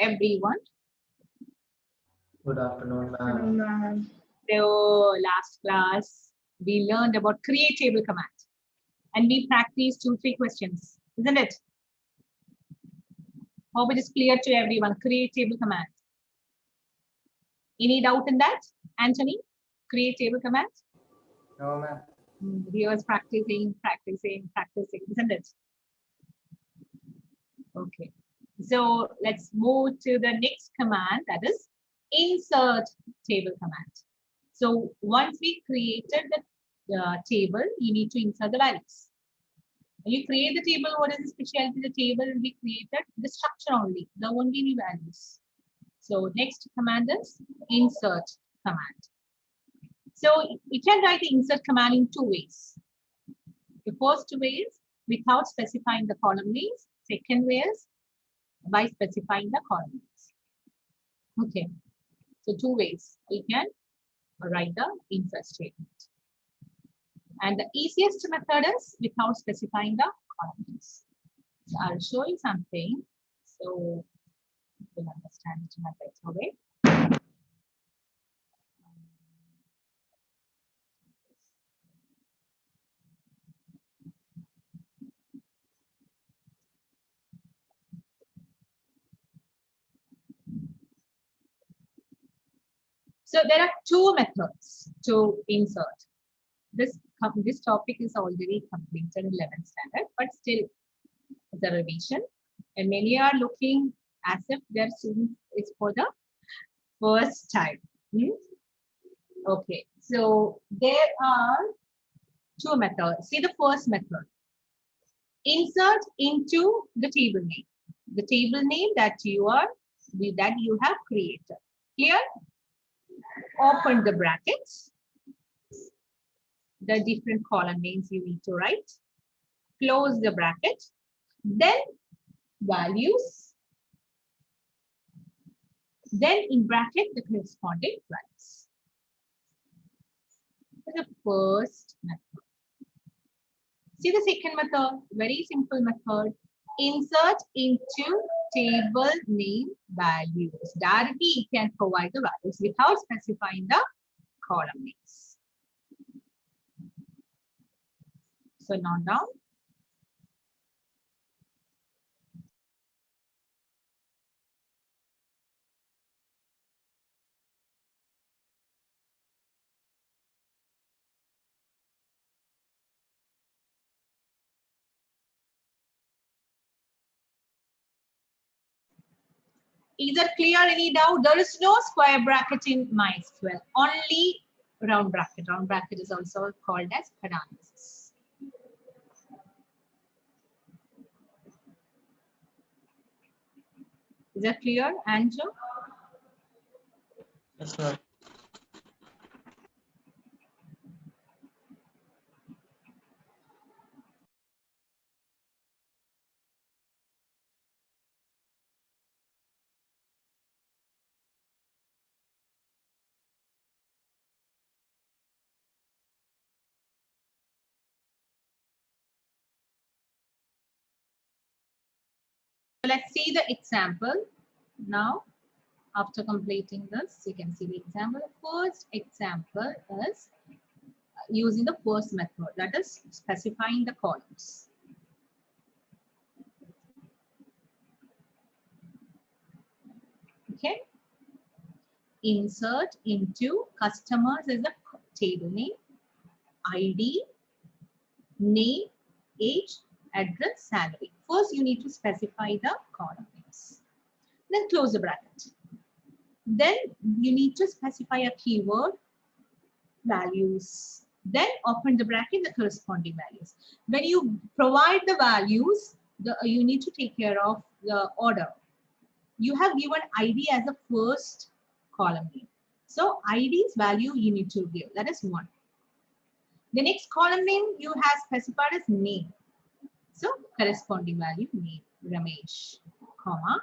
everyone. Good afternoon, ma'am. So last class we learned about create table command and we practiced 2-3 questions, isn't it? Hope it is clear to everyone. Create table command. Any doubt in that, Anthony? Create table command? No, ma'am. He was practicing, isn't it? Okay. So let's move to the next command, that is insert table command. So once we created the table, you need to insert the values. When you create the table, what is the specialty? The table will be created, the structure only, the only values. So next command is insert command. So we can write the insert command in 2 ways. The first way is without specifying the column names. Second way is by specifying the column names. Okay. So 2 ways we can write the insert statement. And the easiest method is without specifying the column names. So I'll show you something so you will understand it in a better way. So there are 2 methods to insert. This topic is already completed in 11th standard, but still it's a revision. And many are looking as if their students is for the first time. Okay, so there are 2 methods. See the first method. Insert into the table name. The table name that you have created. Here, open the brackets. The different column names you need to write. Close the bracket. Then values. Then in bracket the corresponding values. The first method. See the second method, very simple method. Insert into table name values. Directly you can provide the values without specifying the column names. So note down. Is that clear? Any doubt? There is no square bracket in MySQL, only round bracket. Round bracket is also called as parenthesis. Is that clear, Andrew? Yes, ma'am. So let's see the example now. After completing this, you can see the example. The first example is using the first method, that is specifying the columns. Okay. Insert into customers is the table name, ID, name, age, address, salary. First, you need to specify the column names. Then close the bracket. Then you need to specify a keyword, values. Then open the bracket, the corresponding values. When you provide the values, you need to take care of the order. You have given ID as a first column name. So ID's value you need to give. That is 1. The next column name you have specified as name. So corresponding value name Ramesh, comma,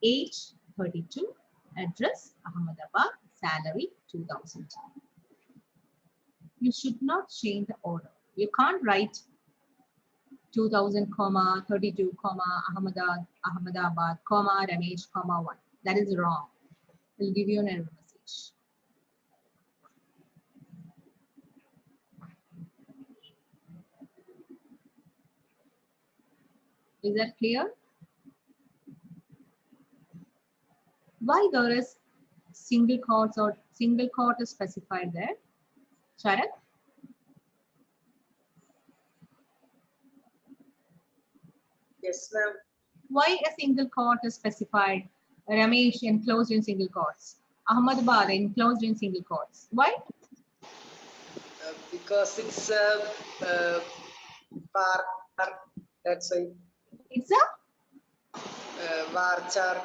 age 32, address Ahmedabad, salary 2000. You should not change the order. You can't write 2000, 32, Ahmedabad, Ramesh, 1. That is wrong. We'll give you an error message. Is that clear? Why there is single quotes or single quote is specified there? Sharat? Yes, ma'am. Why a single quote is specified? Ramesh enclosed in single quotes. Ahmedabad enclosed in single quotes. Why? Because it's varchar. That's why. It's a? Varchar.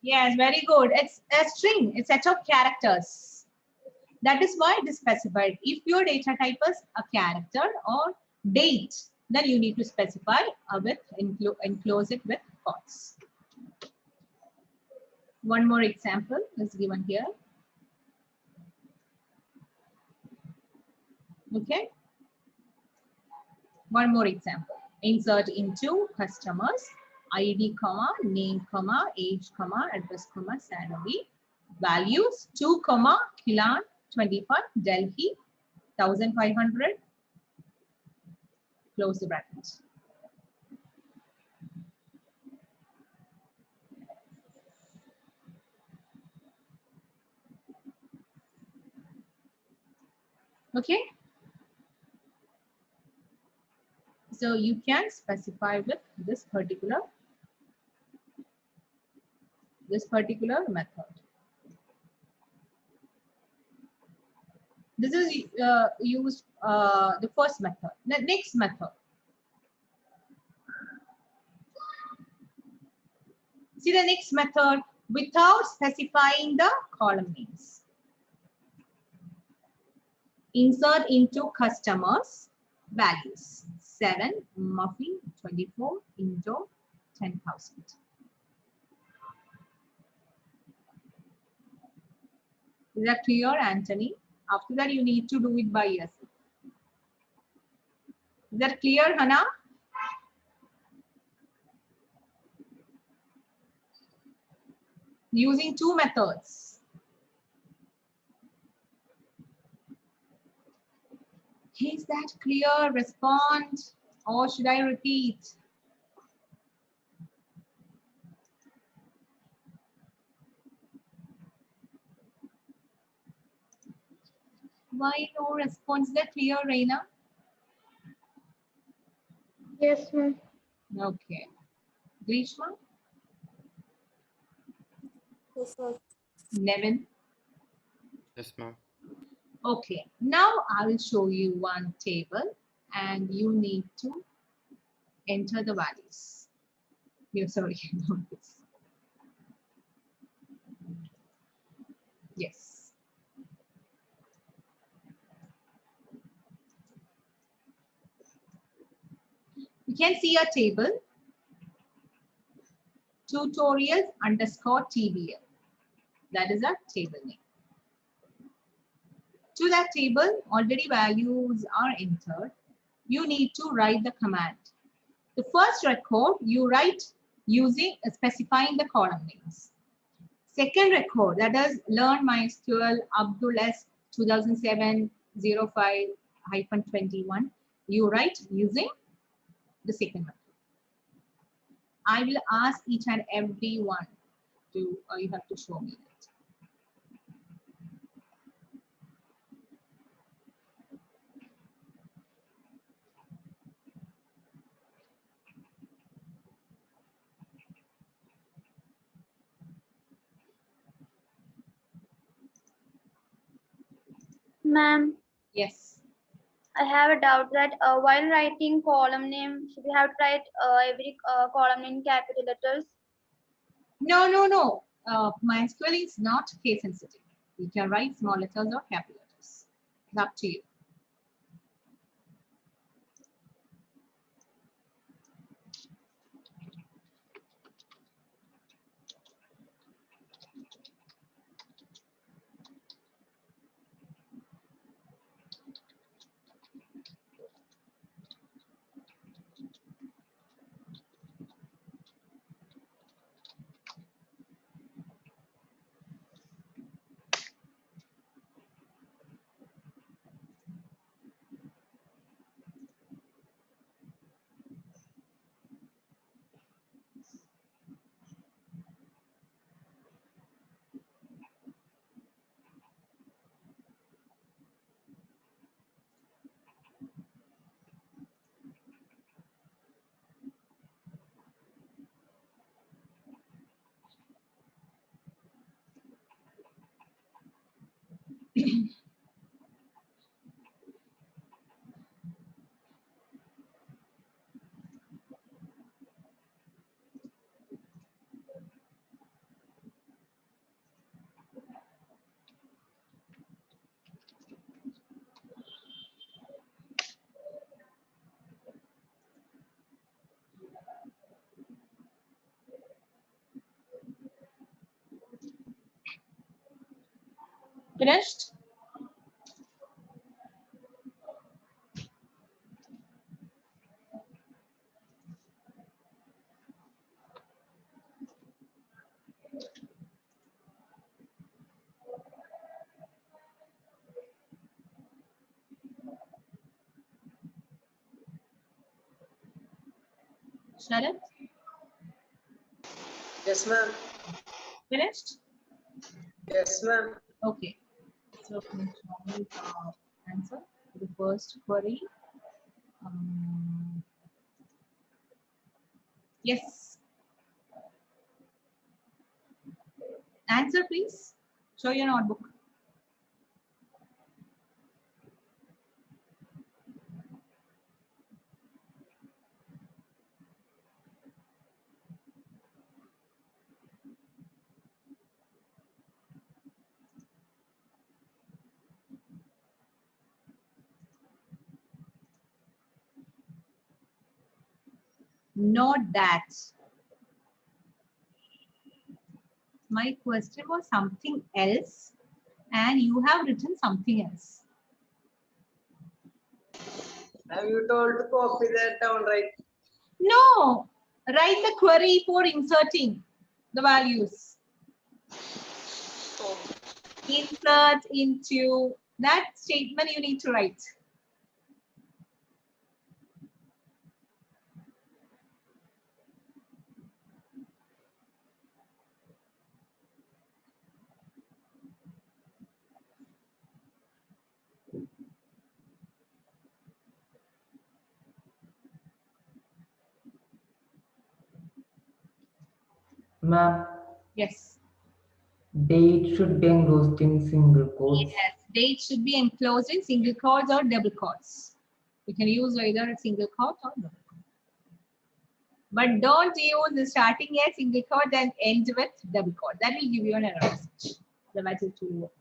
Yes, very good. It's a string. It's a set of characters. That is why it is specified. If your data type is a character or date, then you need to specify with enclose it with quotes. One more example is given here. Okay. One more example. Insert into customers ID, name, age, address, salary, values 2, Kilan 25, Delhi 1500. Close the bracket. Okay. So you can specify with this particular method. This is used the first method. The next method. See the next method without specifying the column names. Insert into customers values 7, Muffy 24, Indo 10,000. Is that clear, Anthony? After that, you need to do it by yourself. Is that clear, Hannah? Using two methods. Is that clear? Respond, or should I repeat? Why no response? Is that clear, Reina? Yes, ma'am. Okay. Grishma? Yes, ma'am. Nevin? Yes, ma'am. Okay. Now I will show you one table and you need to enter the values. You're sorry, not this. Yes. You can see a table, tutorials underscore TBL. That is a table name. To that table, already values are entered. You need to write the command. The first record you write using specifying the column names. Second record, that is learn MySQL Abdul S 2007-05-21. You write using the second method. I will ask each and every one to, you have to show me that. Ma'am, Yes. I have a doubt that while writing column name, should we have to write every column in capital letters? No, no, no. MySQL is not case sensitive. You can write small letters or capital letters. It's up to you. Finished? Sharat? Yes, ma'am. Finished? Yes, ma'am. Okay. So can you show me the answer to the first query? Yes. Answer, please. Show your notebook. Not that. My question was something else, and you have written something else. Have you told to copy that down, right? No, write the query for inserting the values. Oh, Insert into that statement you need to write. Ma'am, Yes. date should be enclosed in single quotes. Yes. Date should be enclosed in single quotes or double quotes. You can use either a single quote or double quote. But don't use starting a single quote and end with double quote. That will give you an error message. Otherwise, it will work.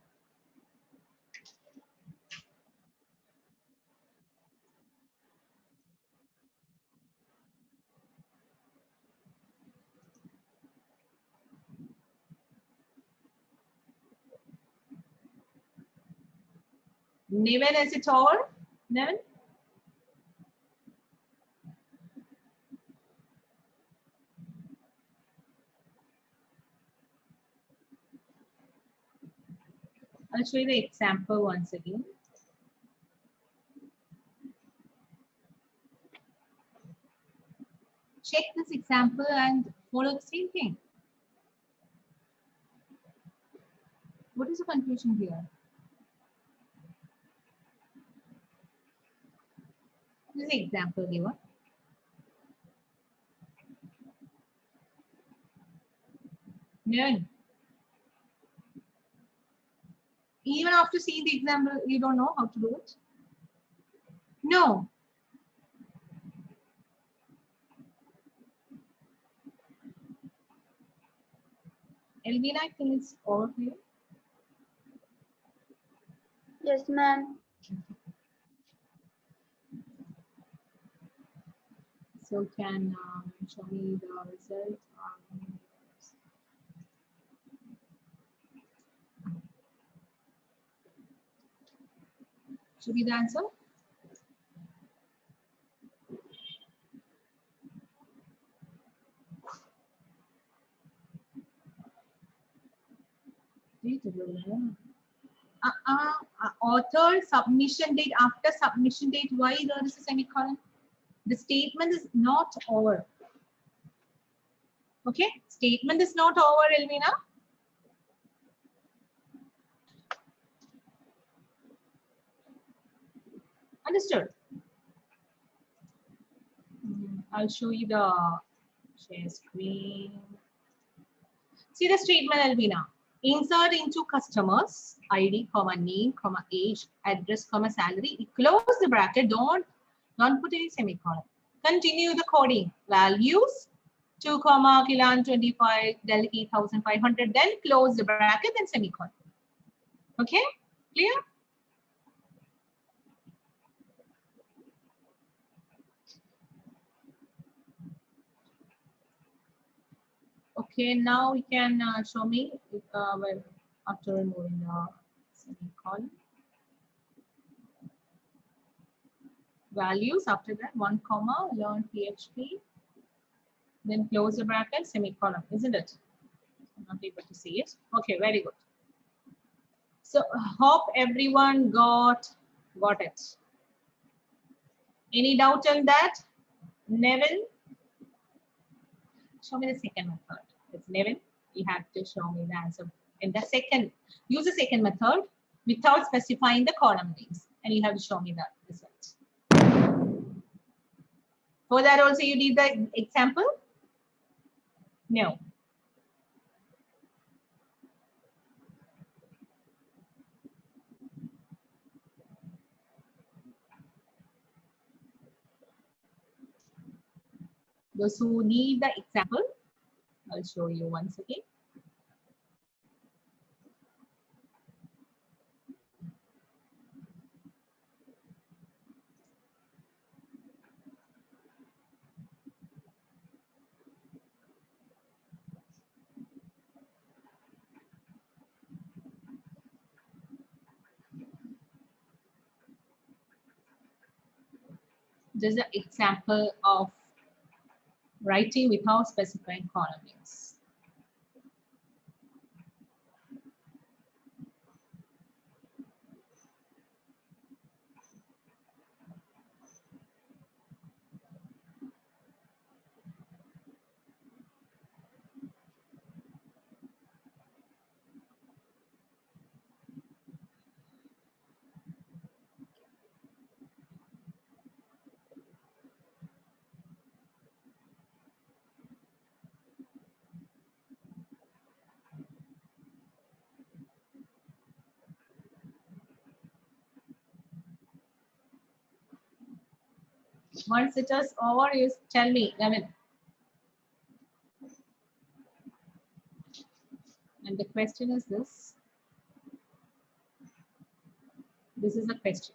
Niven, is it all? Niven? I'll show you the example once again. Check this example and follow the same thing. What is the confusion here? This is the example given. Niven. Even after seeing the example, you don't know how to do it? No. Elvina, I think it's all of you. Yes, ma'am. So can show me the result. Should be the answer. Author submission date, after submission date, why there is a semicolon? The statement is not over. Okay, statement is not over, Elvina. Understood? I'll show you the share screen. See the statement, Elvina. Insert into customers ID, comma name, comma age, address, comma salary. Close the bracket. Don't put any semicolon. Continue the coding. Values 2, Kilan 25, Delhi 1500. Then close the bracket and semicolon. Okay, clear? Okay, now you can show me well, after removing the semicolon. Values after that 1 comma learn PHP, then close the bracket, semicolon, isn't it? I'm not able to see it. Okay, very good. So hope everyone got it. Any doubt on that? Neville? Show me the second method. It's Neville. You have to show me the answer in the second. Use the second method without specifying the column names, and you have to show me the result. For that also you need the example? No. Those who need the example, I'll show you once again. This is an example of writing without specifying column names. Once it is over, you tell me, Lemon. And the question is this. This is a question.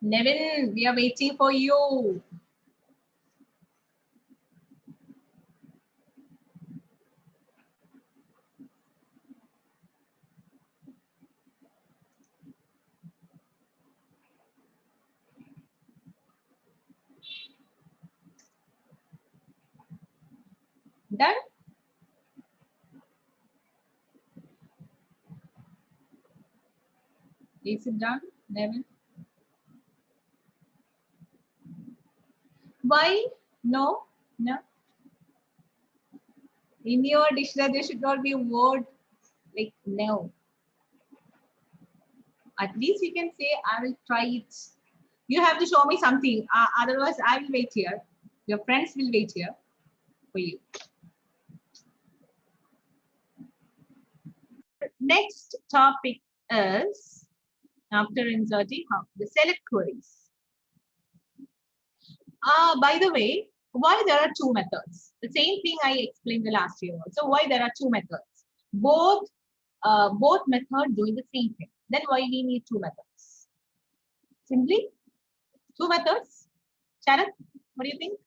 Nevin, we are waiting for you. Done? Is it done, Nevin? Why? No? No? In your dictionary, there should not be a word like no. At least you can say, I will try it. You have to show me something. Otherwise, I will wait here. Your friends will wait here for you. Next topic is, after inserting, the select queries. By the way, why there are two methods? The same thing I explained the last year. So why there are two methods? Both methods doing the same thing. Then why we need two methods? Simply two methods. Sharon, what do you think?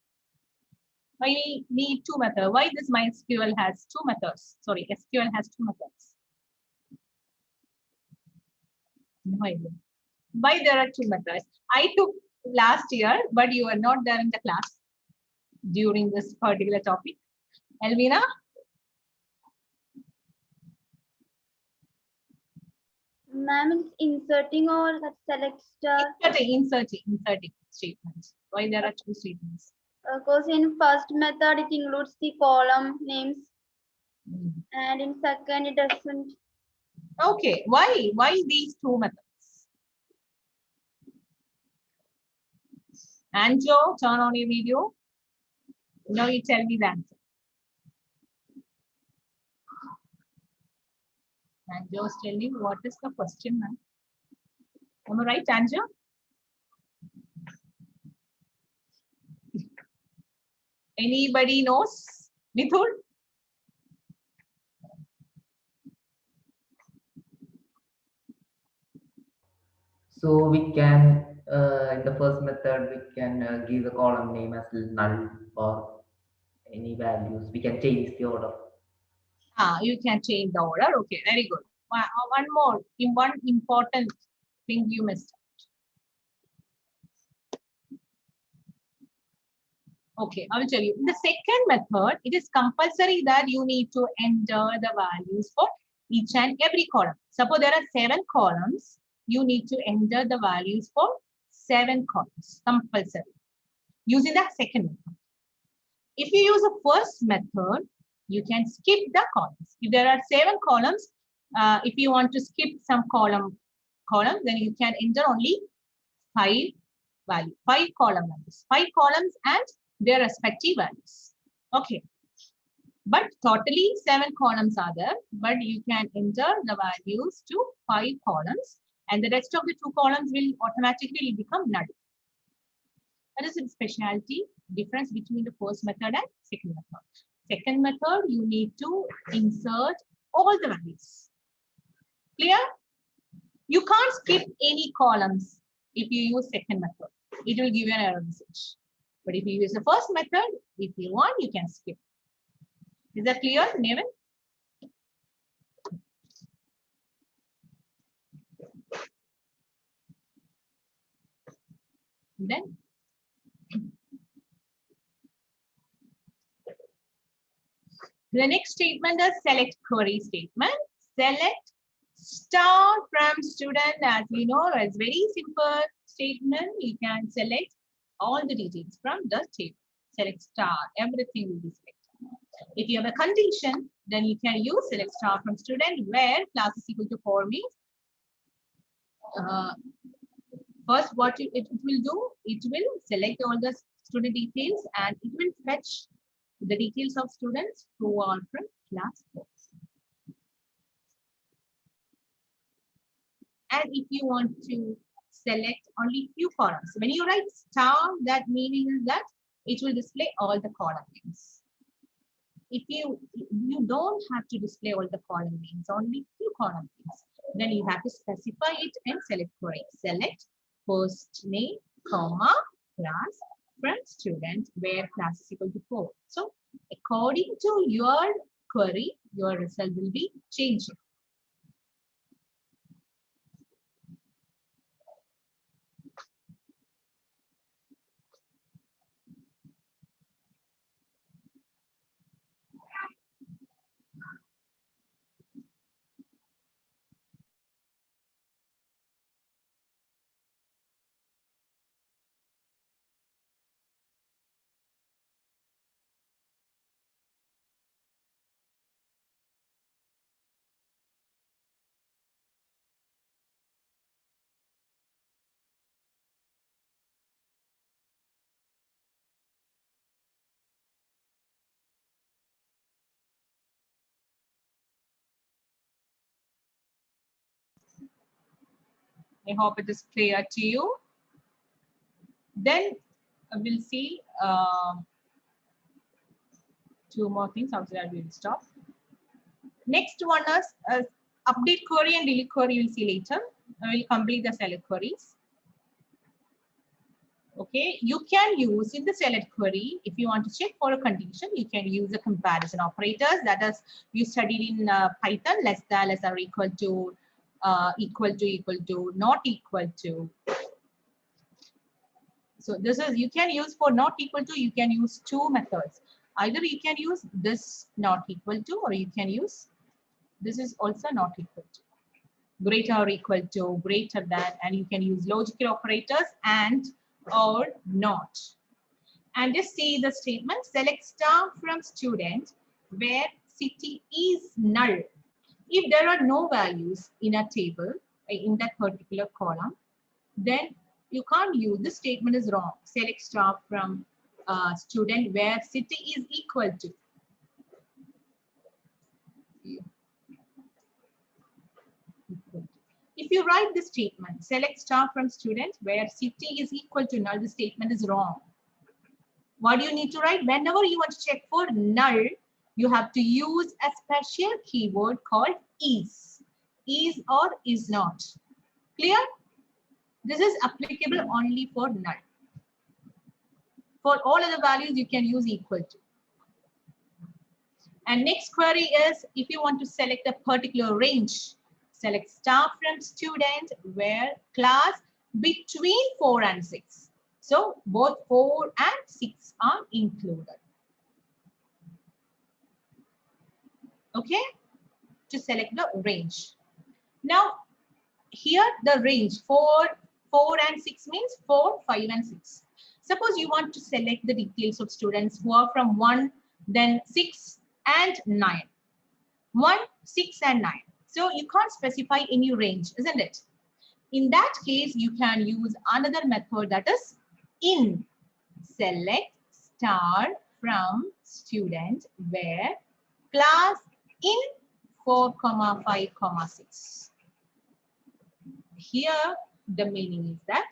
Why we need two methods? Why this MySQL has two methods? Sorry, SQL has two methods. No idea. Why there are two methods? I took last year, but you were not there in the class during this particular topic. Elvina? Ma'am, inserting or that select star? Inserting statements. Why there are two statements? Because in first method it includes the column names, Mm. and in second it doesn't. Okay, why these two methods? Anjo, turn on your video. Now you tell me the answer. Anjo is telling what is the question, ma'am. Am I right, Anjo? Anybody knows? Mithul? So we can, in the first method, we can give the column name as null or any values. We can change the order. You can change the order. Okay, very good. One more, one important thing you missed. Okay, I will tell you. In the second method, it is compulsory that you need to enter the values for each and every column. Suppose there are 7 columns, you need to enter the values for 7 columns, compulsory, using the second method. If you use the first method, you can skip the columns. If there are 7 columns, if you want to skip some column, then you can enter only 5 values, 5 column values, 5 columns and their respective values. Okay. But totally 7 columns are there, but you can enter the values to 5 columns and the rest of the 2 columns will automatically become null. That is the specialty difference between the first method and second method. Second method, you need to insert all the values. Clear? You can't skip any columns if you use second method. It will give you an error message. But if you use the first method, if you want, you can skip. Is that clear, Nevin? Then the next statement is select query statement. Select star from student. As we know, it's very simple statement. You can select all the details from the table. Select star, everything will be selected. If you have a condition, then you can use select star from student where class is equal to 4 means first what it will do, it will select all the student details and it will fetch the details of students who are from class 4. And if you want to select only few columns, when you write star, that meaning is that it will display all the column names. If you don't have to display all the column names, only few column names, then you have to specify it and select query. Select first name, comma, class from student where class is equal to 4. So according to your query, your result will be changing. I hope it is clear to you. Then we'll see 2 more things. After that, we will stop. Next one is update query and delete query. We'll see later. I will complete the select queries. Okay, you can use in the select query if you want to check for a condition. You can use the comparison operators that is you studied in Python, less than, less or equal to, not equal to. So this is you can use for not equal to. You can use 2 methods. Either you can use this not equal to, or you can use this is also not equal to, greater or equal to, greater than, and you can use logical operators and or not. And just see the statement, select star from student where city is null. If there are no values in a table, in that particular column, then you can't use, this statement is wrong. Select star from student where city is equal to. If you write this statement, select star from student where city is equal to null, the statement is wrong. What do you need to write? Whenever you want to check for null, you have to use a special keyword called is or is not. Clear? This is applicable only for null. For all other values, you can use equal to. And next query is, if you want to select a particular range, select star from student where class between 4 and 6. So both 4 and 6 are included. Okay, to select the range. Now, here the range 4 and 6 means 4, 5 and 6. Suppose you want to select the details of students who are from 1, then 6 and 9. 1, 6 and 9. So you can't specify any range, isn't it? In that case, you can use another method, that is in. Select star from student where class in 4, 5, 6. Here the meaning is that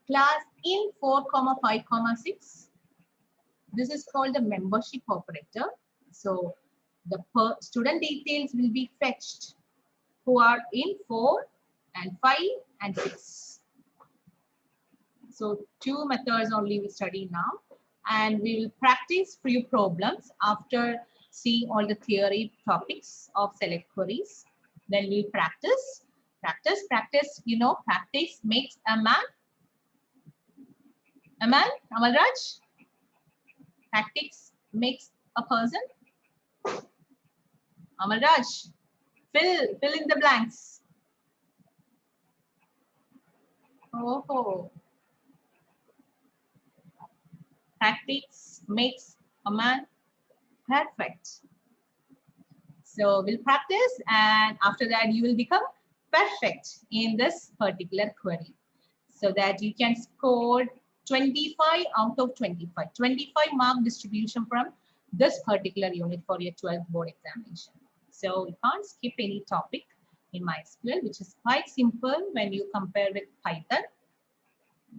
class in 4, 5, 6. This is called the membership operator. So the student details will be fetched who are in 4 and 5 and 6. So 2 methods only we study now, and we will practice few problems after seeing all the theory topics of select queries. Then we'll practice. You know, practice makes a man. Amalraj? Practice makes a person. Amalraj, fill in the blanks. Oh. Practice makes a man perfect. So we'll practice, and after that you will become perfect in this particular query, so that you can score 25 out of 25. 25 mark distribution from this particular unit for your 12th board examination. So you can't skip any topic in MySQL, which is quite simple when you compare with Python.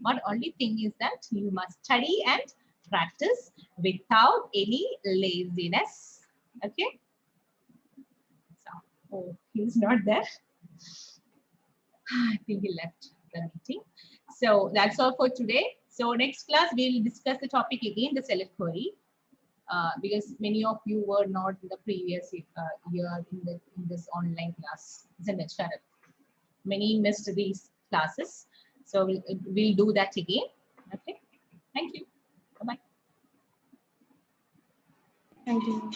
But only thing is that you must study and practice without any laziness. Okay. So, oh, he's not there. I think he left the meeting. So that's all for today. So next class we will discuss the topic again, the select query, because many of you were not in the previous year in this online class, isn't it, Sharat? Many missed these classes, so we'll do that again. Okay. Thank you. Bye bye. Thank you.